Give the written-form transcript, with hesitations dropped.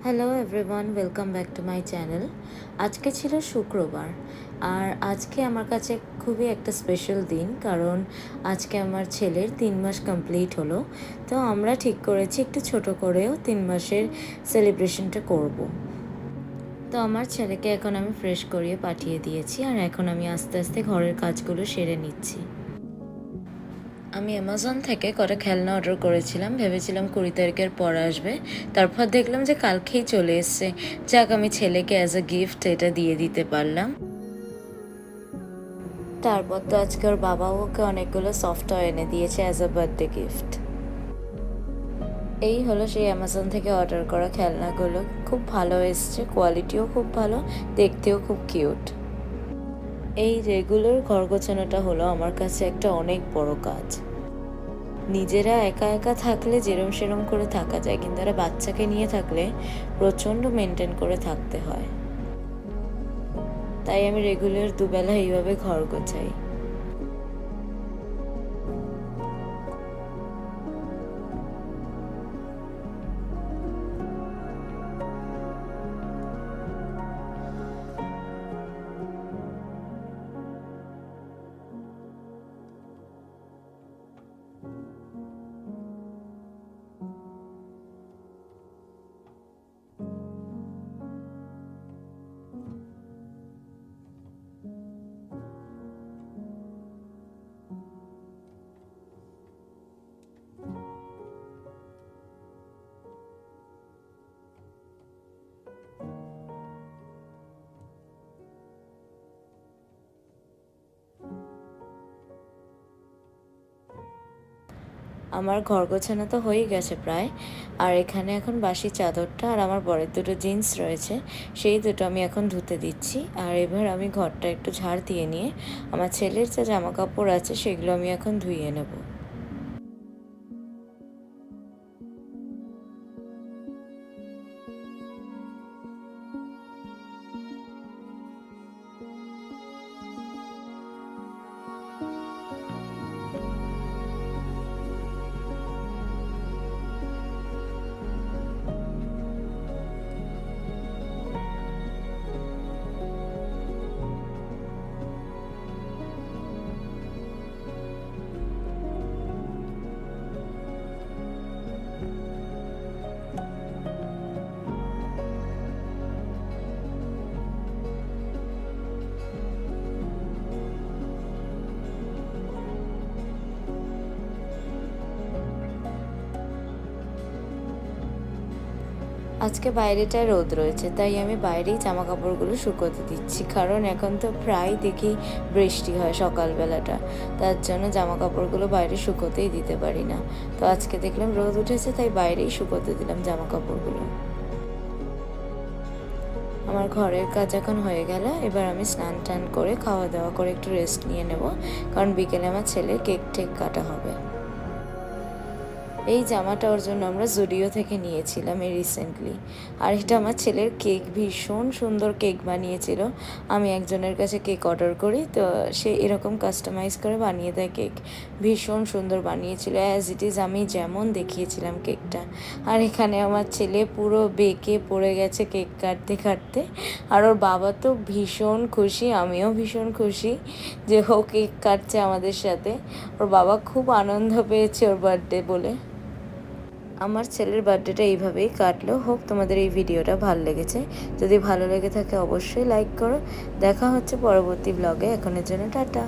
Hello everyone, welcome back to my channel. আজকে ছিল শুক্রবার, আর আজকে আমার কাছে খুবই একটা স্পেশাল দিন, কারণ আজকে আমার ছেলের 3 মাস কমপ্লিট হলো। তো আমরা ঠিক করেছি একটু ছোট করেও 3 মাসের সেলিব্রেশনটা করব। তো আমার ছেলেকে এখন আমি ফ্রেশ করিয়ে পাঠিয়ে দিয়েছি, আর এখন আমি আস্তে আস্তে ঘরের কাজগুলো সেরে নিচ্ছি। আমি অ্যামাজন থেকে কটা খেলনা অর্ডার করেছিলাম, ভেবেছিলাম 20 তারিখের পর আসবে। তারপর দেখলাম যে কালকেই চলে এসছে। যাক, আমি ছেলেকে অ্যাজ আ গিফট এটা দিয়ে দিতে পারলাম। তারপর তো আজকে ওর বাবাও ওকে অনেকগুলো সফট টয় এনে দিয়েছে অ্যাজ আ বার্থডে গিফট। এই হলো সেই অ্যামাজন থেকে অর্ডার করা খেলনাগুলো। খুব ভালো এসছে, কোয়ালিটিও খুব ভালো, দেখতেও খুব কিউট। এই রেগুলার ঘর গোছানোটা হলো আমার কাছে একটা অনেক বড় কাজ। নিজেরা একা একা থাকলে যেরম সেরম করে থাকা যায়, কিন্তু একটা বাচ্চাকে নিয়ে থাকলে প্রচণ্ড মেনটেন করে থাকতে হয়। তাই আমি রেগুলার দুবেলা এইভাবে ঘর গোছাই। আমার ঘর গোছানো তো হয়েই গেছে প্রায়। আর এখানে এখন বাসি চাদরটা আর আমার বরের দুটো জিন্স রয়েছে, সেই দুটো আমি এখন ধুতে দিচ্ছি। আর এবার আমি ঘরটা একটু ঝাড় দিয়ে নিয়ে আমার ছেলের যা জামা কাপড় আছে সেগুলো আমি এখন ধুইয়ে নেব। আজকে বাইরেটায় রোদ রয়েছে, তাই আমি বাইরেই জামা কাপড়গুলো শুকোতে দিচ্ছি, কারণ এখন তো প্রায় দেখি বৃষ্টি হয় সকালবেলাটা। তার জন্য জামা কাপড়গুলো বাইরে শুকোতেই দিতে পারি না। তো আজকে দেখলাম রোদ উঠেছে, তাই বাইরেই শুকোতে দিলাম জামা কাপড়গুলো। আমার ঘরের কাজ এখন হয়ে গেল। এবার আমি স্নান টান করে খাওয়া দাওয়া করে একটু রেস্ট নিয়ে নেব, কারণ বিকেলে আমার ছেলের কেক টেক কাটা হবে। এই জামাটা ওর জন্য আমরা জুডিও থেকে নিয়েছিলাম এই রিসেন্টলি। আর এটা আমার ছেলের কেক, ভীষণ সুন্দর কেক বানিয়েছিল। আমি একজনের কাছে কেক অর্ডার করি, তো সে এরকম কাস্টমাইজ করে বানিয়ে দেয় কেক। ভীষণ সুন্দর বানিয়েছিল, অ্যাজ ইট ইজ আমি যেমন দেখিয়েছিলাম কেকটা। আর এখানে আমার ছেলে পুরো বেঁকে পড়ে গেছে কেক কাটতে কাটতে। আর ওর বাবা তো ভীষণ খুশি, আমিও ভীষণ খুশি যে ও কেক কাটছে আমাদের সাথে। ওর বাবা খুব আনন্দ পেয়েছে ওর বার্থডে বলে। আমার ছেলের বার্থডেটা এইভাবেই কাটলো। হোপ তোমাদের এই ভিডিওটা ভালো লেগেছে। যদি ভালো লেগে থাকে অবশ্যই লাইক করো। দেখা হচ্ছে পরবর্তী ব্লগে। এখনের জন্য টাটা।